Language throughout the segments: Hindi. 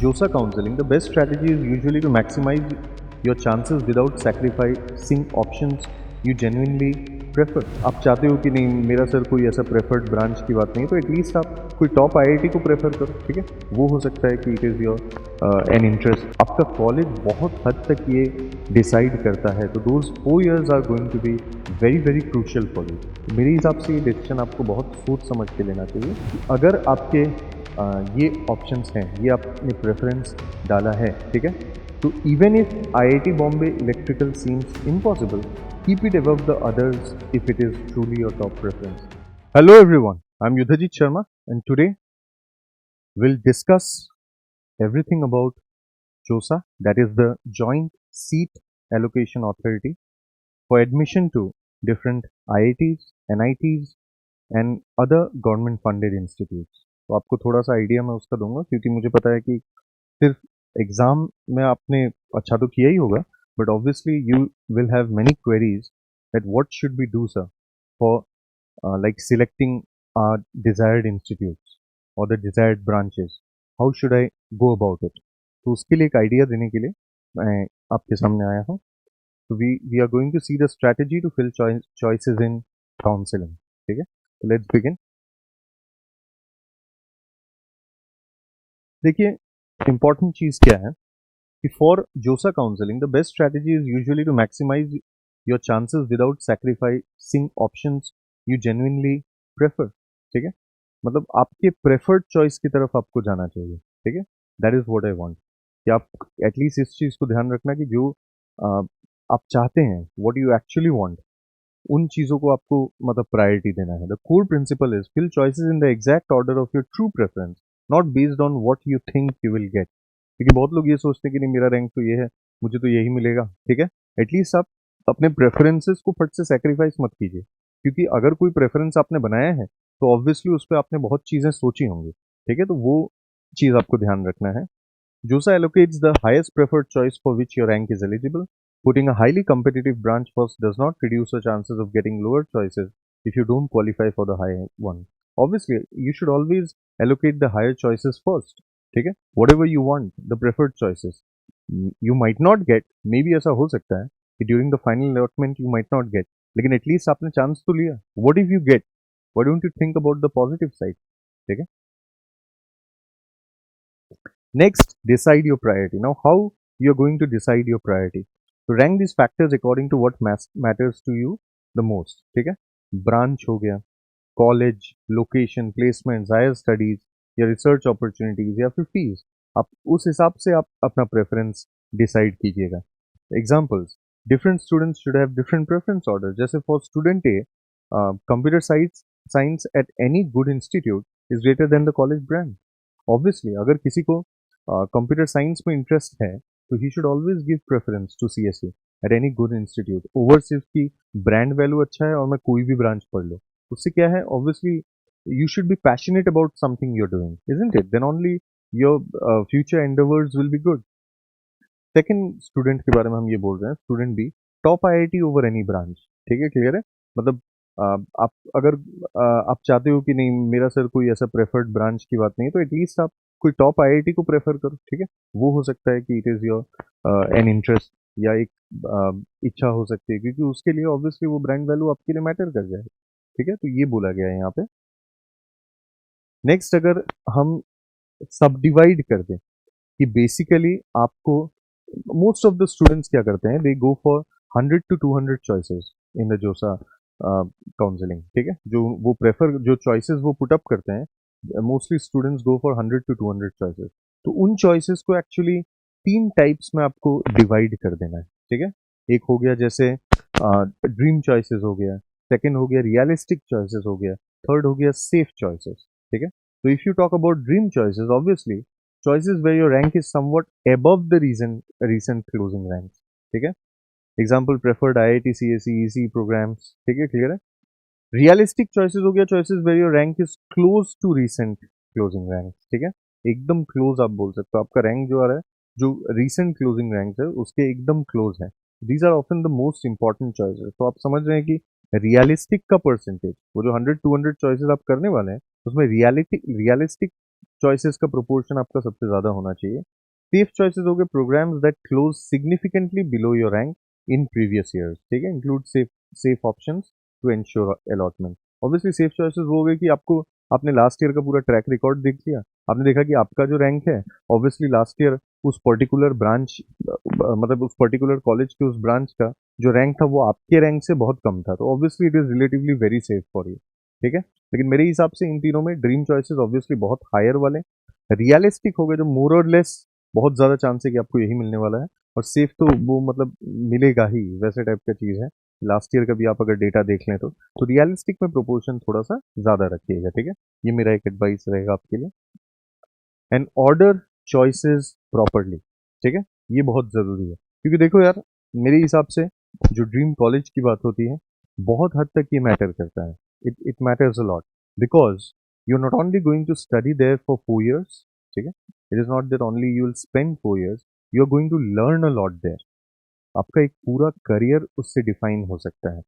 JOSA counseling, the best strategy is usually to maximize your chances without sacrificing options you genuinely prefer. आप चाहते हो कि नहीं मेरा सर कोई ऐसा प्रेफर्ड ब्रांच की बात नहीं है, तो एटलीस्ट आप कोई टॉप आईआईटी को प्रेफर करो, ठीक है। वो हो सकता है कि it is your an interest. आपका कॉलेज बहुत हद तक ये डिसाइड करता है, तो those 4 years are going to be very very crucial for you. मेरे हिसाब से ये डिसीजन आपको बहुत सोच समझ के लेना चाहिए कि अगर आपके ये ऑप्शंस हैं, ये आपने प्रेफरेंस डाला है, ठीक है, तो even if IIT Bombay electrical seems impossible, keep it above the others if it is truly your top preference. Hello everyone, I'm Yudhajit Sharma and today we'll discuss everything about JOSA, that is the Joint Seat Allocation Authority, for admission to different IITs, NITs and other government funded institutes. तो आपको थोड़ा सा आइडिया मैं उसका दूंगा क्योंकि मुझे पता है कि सिर्फ एग्जाम में आपने अच्छा तो किया ही होगा, but obviously you will have many queries that what should we do, sir, for like selecting our desired institutes or the desired branches. How should I go about it? तो उसके लिए एक आइडिया देने के लिए मैं आपके सामने आया हूँ। तो we are going to see the strategy to fill choices in counseling, ठीक है। तो let's begin. देखिए important चीज़ क्या है कि for JOSA counseling, the best strategy is usually to maximize your chances without sacrificing options you genuinely prefer, ठीक है। मतलब आपके प्रेफर्ड चॉइस की तरफ आपको जाना चाहिए, ठीक है। That is what I want कि आप एटलीस्ट इस चीज़ को ध्यान रखना कि जो आप चाहते हैं, व्हाट यू एक्चुअली वांट, उन चीज़ों को आपको मतलब प्रायोरिटी देना है। The core principle is fill choices in the exact order of your true preference, not based on what you think you will get. क्योंकि बहुत लोग ये सोचते हैं कि नहीं मेरा रैंक तो ये है, मुझे तो यही मिलेगा, ठीक है। एटलीस्ट आप अपने प्रेफरेंसेस को फट से सेक्रीफाइस मत कीजिए, क्योंकि अगर कोई प्रेफरेंस आपने बनाया है तो ऑब्वियसली उस पर आपने बहुत चीज़ें सोची होंगी, ठीक है। तो वो चीज़ आपको ध्यान रखना है। JOSA allocates the highest preferred choice for which your rank is eligible. Putting a highly competitive branch first does not reduce the chances of getting lower choices if you don't qualify for the high one. Obviously, you should always allocate the higher choices first. ठीक है, whatever you want, the preferred choices. You might not get, maybe ऐसा हो सकता है कि during the final allotment you might not get, लेकिन at least आपने chance तो लिया. What if you get? Why don't you think about the positive side? ठीक है. Next, decide your priority. Now, how you're going to decide your priority? So, rank these factors according to what matters to you the most. ठीक है, ब्रांच हो गया, college, location, placements, higher studies या रिसर्च अपॉर्चुनिटीज या फिर फीस, आप उस हिसाब से आप अपना प्रेफरेंस डिसाइड कीजिएगा। Examples, different students should have different preference order. जैसे for student A, computer science at any good institute is greater than the college brand. Obviously अगर किसी को कंप्यूटर साइंस में इंटरेस्ट है तो he should always give preference to CSE at any good institute over सिर्फ की ब्रांड वैल्यू अच्छा है और मैं कोई भी ब्रांच पढ़ लूँ। उससे क्या है, obviously you should be passionate about something you're doing, isn't it? Then only your future endeavors will be good. Second student के बारे में हम ये बोल रहे हैं, student B, top IIT over any branch, ठीक है, क्लियर है। मतलब आप अगर आप चाहते हो कि नहीं मेरा सर कोई ऐसा प्रेफर्ड ब्रांच की बात नहीं है, तो एटलीस्ट आप कोई टॉप आईआईटी को प्रेफर करो, ठीक है। वो हो सकता है कि it is your an interest या एक इच्छा हो सकती है, क्योंकि उसके लिए ऑब्वियसली वो ब्रांड वैल्यू आपके लिए मैटर कर जाए, ठीक है। तो ये बोला गया है यहाँ पे। नेक्स्ट, अगर हम सब डिवाइड कर दें कि बेसिकली आपको, मोस्ट ऑफ द स्टूडेंट्स क्या करते हैं, they go for 100 to 200 choices in the JoSAA counselling, ठीक है। जो वो प्रेफर, जो चॉइसेस वो पुट अप करते हैं, mostly students go for 100 to 200 choices. तो उन चॉइसेस को एक्चुअली 3 टाइप्स में आपको डिवाइड कर देना है, ठीक है। एक हो गया जैसे ड्रीम चॉइसेस हो गया, सेकेंड हो गया रियलिस्टिक चॉइसेस हो गया, थर्ड हो गया सेफ चॉइसेस, ठीक है। तो if you talk about dream choices, obviously choices where your rank is somewhat above the recent closing ranks, ठीक है। Example, preferred IIT CSE EC programs, ठीक है, क्लियर है। रियलिस्टिक चॉइसेस हो गया choices where your rank is close to recent closing rank, ठीक है, एकदम क्लोज आप बोल सकते हो, आपका रैंक जो आ रहा है, जो रीसेंट क्लोजिंग रैंक है उसके एकदम क्लोज है। These are often the most important choices. तो आप समझ रहे हैं कि रियलिस्टिक का परसेंटेज, वो जो 100 200 चॉइसेस आप करने वाले हैं, उसमें रियलिस्टिक चॉइसेस का प्रोपोर्शन आपका सबसे ज़्यादा होना चाहिए। सेफ चॉइसेस हो गए programs that close significantly below your rank in previous years, ठीक है, include safe options to ensure allotment. Obviously safe choices वो हो गए कि आपको आपने लास्ट ईयर का पूरा ट्रैक रिकॉर्ड देख लिया, आपने देखा कि आपका जो रैंक है ऑब्वियसली लास्ट ईयर उस पर्टिकुलर ब्रांच मतलब उस पर्टिकुलर कॉलेज के उस ब्रांच का जो रैंक था वो आपके रैंक से बहुत कम था, तो obviously it is relatively very safe for you, ठीक है। लेकिन मेरे हिसाब से इन तीनों में ड्रीम चॉइसेस ऑब्वियसली बहुत हायर वाले, रियलिस्टिक हो गए जो मोर और लेस बहुत ज़्यादा चांस है कि आपको यही मिलने वाला है, और सेफ तो वो मतलब मिलेगा ही वैसे टाइप का चीज़ है। लास्ट ईयर का भी आप अगर डेटा देख लें तो रियलिस्टिक में प्रोपोर्शन थोड़ा सा ज़्यादा रखिएगा, ठीक है। ये मेरा एक एडवाइस रहेगा आपके लिए। एंड ऑर्डर चॉइसेस प्रॉपरली, ठीक है, ये बहुत ज़रूरी है, क्योंकि देखो यार मेरे हिसाब से जो ड्रीम कॉलेज की बात होती है बहुत हद तक ये मैटर करता है, it matters a lot, because you are not only going to study there for 4 years, ठीक है, it is not that only you will spend 4 years, you are going to learn a lot there. आपका एक पूरा करियर उससे डिफाइन हो सकता है,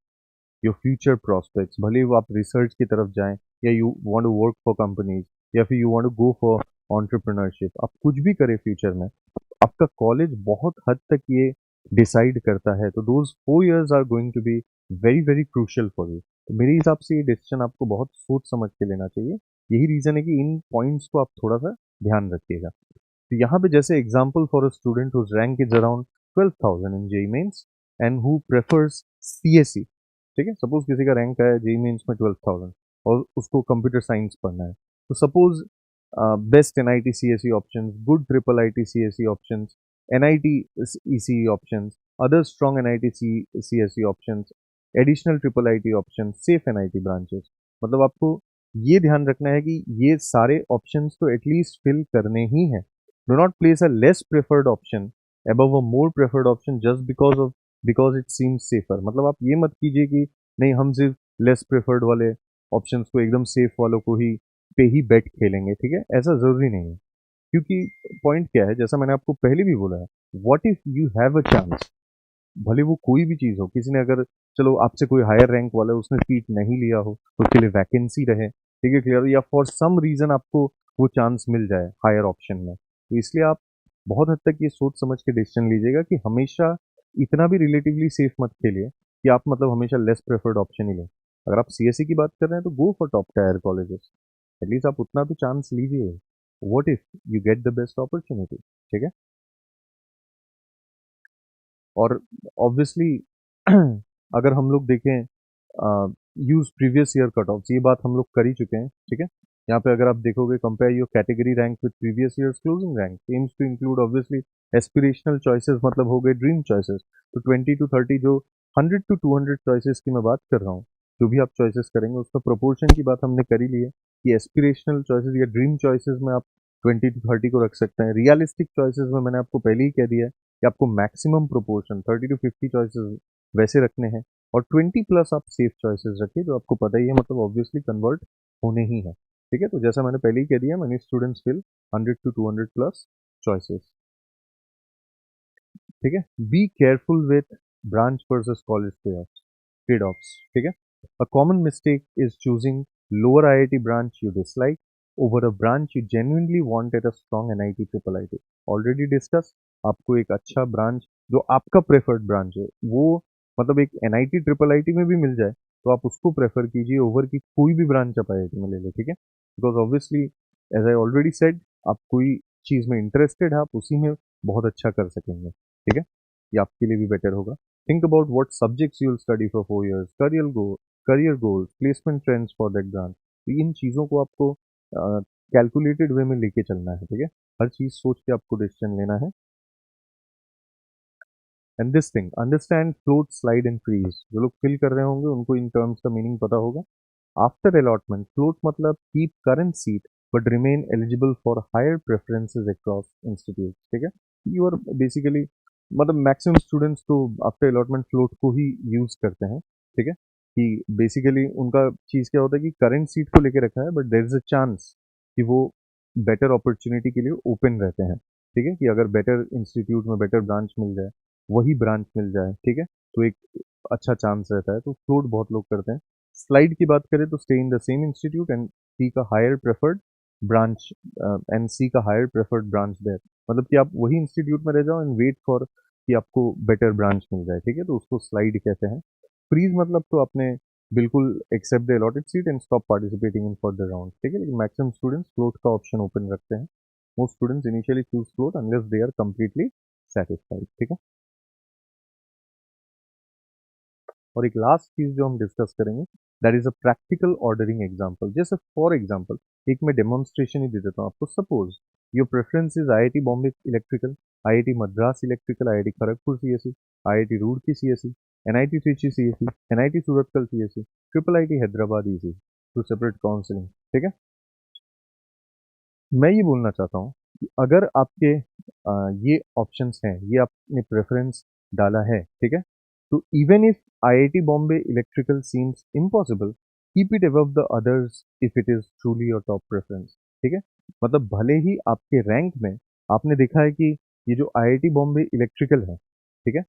योर फ्यूचर प्रॉस्पेक्ट्स, भले वो आप रिसर्च की तरफ जाएं या you want to work for companies या फिर you want to go for entrepreneurship, आप कुछ भी करें फ्यूचर में, आपका कॉलेज बहुत हद तक ये डिसाइड करता है, तो those 4 years are going to be very very crucial for you. तो मेरे हिसाब से ये डिसीजन आपको बहुत सोच समझ के लेना चाहिए, यही रीजन है कि इन पॉइंट्स को आप थोड़ा सा ध्यान रखिएगा। तो यहाँ पे जैसे example for a student whose rank is around 12,000 in JEE Mains and who prefers CSE, ठीक है, सपोज किसी का रैंक है जेई मेंस में 12,000 और उसको कंप्यूटर साइंस पढ़ना है, तो suppose best NIT CSE options, good triple IT CSE options, NIT ECE options, other strong NIT CSE options, additional triple IT option, safe NIT branches, मतलब आपको ये ध्यान रखना है कि ये सारे ऑप्शंस तो एटलीस्ट फिल करने ही हैं। Do not place a less preferred option above a more preferred option just because it seems safer, मतलब आप ये मत कीजिए कि नहीं हम सिर्फ लेस प्रेफर्ड वाले ऑप्शंस को एकदम सेफ वालों को ही पे ही बेट खेलेंगे, ठीक है, ऐसा जरूरी नहीं है। क्योंकि पॉइंट क्या है, जैसा मैंने आपको पहले भी बोला है, what if you have a chance, भले वो कोई भी चीज़ हो, किसी ने अगर चलो आपसे कोई हायर रैंक वाला उसने सीट नहीं लिया हो तो उसके लिए वैकेंसी रहे, ठीक है, क्लियर, या फॉर सम रीज़न आपको वो चांस मिल जाए हायर ऑप्शन में, तो इसलिए आप बहुत हद तक ये सोच समझ के डिसीजन लीजिएगा कि हमेशा इतना भी रिलेटिवली सेफ मत खेलिए कि आप मतलब हमेशा लेस प्रेफर्ड ऑप्शन ही लें। अगर आप सीएससी की बात कर रहे हैं तो go for top tier colleges, at least आप उतना तो चांस लीजिए, what if you get the best opportunity, ठीक है। और ऑब्वियसली अगर हम लोग देखें use previous year cut off, ये बात हम लोग कर ही चुके हैं, ठीक है। यहाँ पे अगर आप देखोगे compare your category rank with previous years closing rank aims to include obviously aspirational choices, मतलब हो गए ड्रीम चॉइसेस, तो 20 to 30 जो 100 to 200 चॉइसेस की मैं बात कर रहा हूँ, जो भी आप चॉइसेस करेंगे उसका प्रोपोर्शन की बात हमने कर ही ली है कि एस्पिरेशनल चॉइसेस या ड्रीम चॉइसेस में आप 20 to 30 को रख सकते हैं, रियलिस्टिक चॉइसेस में मैंने आपको पहले ही कह दिया है कि आपको मैक्सिमम प्रोपोर्शन 30 to 50 चॉइसेस वैसे रखने हैं, और 20+ आप सेफ चॉइसेस रखिए जो आपको पता ही है मतलब ऑब्वियसली कन्वर्ट होने ही है, ठीक है। तो जैसा मैंने पहले ही कह दिया, मैंने स्टूडेंट्स फिल 100 to 200+ चॉइसेस, ठीक है। Be careful with branch versus college trade offs, ठीक है। A common mistake is choosing lower IIT branch you dislike over a branch you genuinely want at a strong NIT triple IT. Already discuss, आपको एक अच्छा ब्रांच जो आपका प्रेफर्ड ब्रांच है वो मतलब एक एनआईटी ट्रिपल आईटी में भी मिल जाए तो आप उसको प्रेफर कीजिए ओवर की कोई भी ब्रांच आप आईआईटी में ले लो, ठीक है। Because obviously as I already said, आप कोई चीज़ में इंटरेस्टेड है आप उसी में बहुत अच्छा कर सकेंगे, ठीक है, ये आपके लिए भी बेटर होगा। Think about what subjects you will study for 4 years, career goals, placement trends for that branch, इन चीज़ों को आपको कैलकुलेटेड वे में लेके चलना है, ठीक है, हर चीज़ सोच के आपको डिसीजन लेना है। And this thing understand float slide and freeze, जो लोग फिल कर रहे होंगे उनको इन टर्म्स का मीनिंग पता होगा। आफ्टर अलॉटमेंट फ्लोट मतलब keep current seat but remain eligible for higher preferences across institute, ठीक है। यू आर बेसिकली मतलब मैक्सिमम स्टूडेंट्स तो आफ्टर अलॉटमेंट फ्लोट को ही यूज करते हैं, ठीक है, कि बेसिकली उनका चीज़ क्या होता है कि करंट सीट को लेके रखा है but there is a chance कि वो बेटर अपॉर्चुनिटी के लिए ओपन रहते हैं, ठीक है, कि अगर बेटर इंस्टीट्यूट में बेटर ब्रांच मिल जाए, वही ब्रांच मिल जाए, ठीक है, तो एक अच्छा चांस रहता है, तो फ्लोट बहुत लोग करते हैं। स्लाइड की बात करें तो stay in the same institute and seek a higher preferred branch and सी का हायर प्रेफर्ड ब्रांच देयर, मतलब कि आप वही इंस्टीट्यूट में रह जाओ एंड वेट फॉर कि आपको बेटर ब्रांच मिल जाए, ठीक है। तो उसको स्लाइड कहते हैं। फ्रीज मतलब तो आपने बिल्कुल accept the allotted seat and stop participating in further round, ठीक है। लेकिन मैक्सिमम स्टूडेंट्स फ्लोट का ऑप्शन ओपन रखते हैं। Most students initially choose float unless they are completely satisfied, ठीक है। और एक लास्ट चीज जो हम डिस्कस करेंगे, that is a practical ordering example. जैसे फॉर एग्जांपल एक मैं डेमोन्स्ट्रेशन ही दे देता हूँ आपको। Suppose your preference is IIT Bombay electrical, IIT Madras electrical, IIT Kharagpur CSC, IIT Roorkee CSC, NIT Trichy CSC, NIT Surathkal CSC, triple IT Hyderabad EC two separate counselling, ठीक है। मैं ये बोलना चाहता हूँ कि अगर आपके ये ऑप्शंस हैं, ये आपने प्रेफरेंस डाला है, ठीक है, तो even if IIT Bombay electrical seems impossible, keep it above the others if it is truly your top preference, ठीक है। मतलब भले ही आपके रैंक में आपने देखा है कि ये जो आईआईटी बॉम्बे इलेक्ट्रिकल है, ठीक है,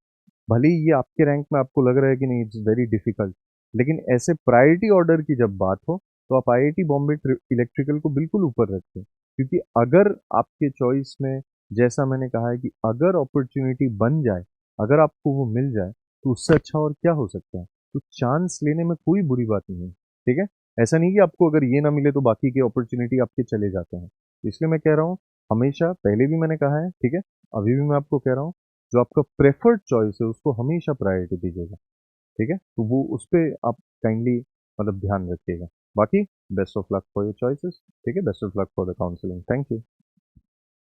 भले ही ये आपके रैंक में आपको लग रहा है कि नहीं इट्स वेरी डिफिकल्ट, लेकिन ऐसे प्रायोरिटी ऑर्डर की जब बात हो तो आप आईआईटी बॉम्बे इलेक्ट्रिकल को बिल्कुल ऊपर रखें। क्योंकि अगर आपके चॉइस में, जैसा मैंने कहा है कि अगर अपॉर्चुनिटी बन जाए, अगर आपको वो मिल जाए, तो उससे अच्छा और क्या हो सकता है। तो चांस लेने में कोई बुरी बात नहीं है, ठीक है। ऐसा नहीं कि आपको अगर ये ना मिले तो बाकी के अपॉर्चुनिटी आपके चले जाते हैं। इसलिए मैं कह रहा हूँ, हमेशा, पहले भी मैंने कहा है, ठीक है, अभी भी मैं आपको कह रहा हूँ, जो आपका प्रेफर्ड चॉइस है उसको हमेशा प्रायोरिटी दीजिएगा, ठीक है। तो वो उस पर आप काइंडली मतलब ध्यान रखिएगा। बाकी best of luck for your choices, ठीक है। Best of luck for the counselling. Thank you.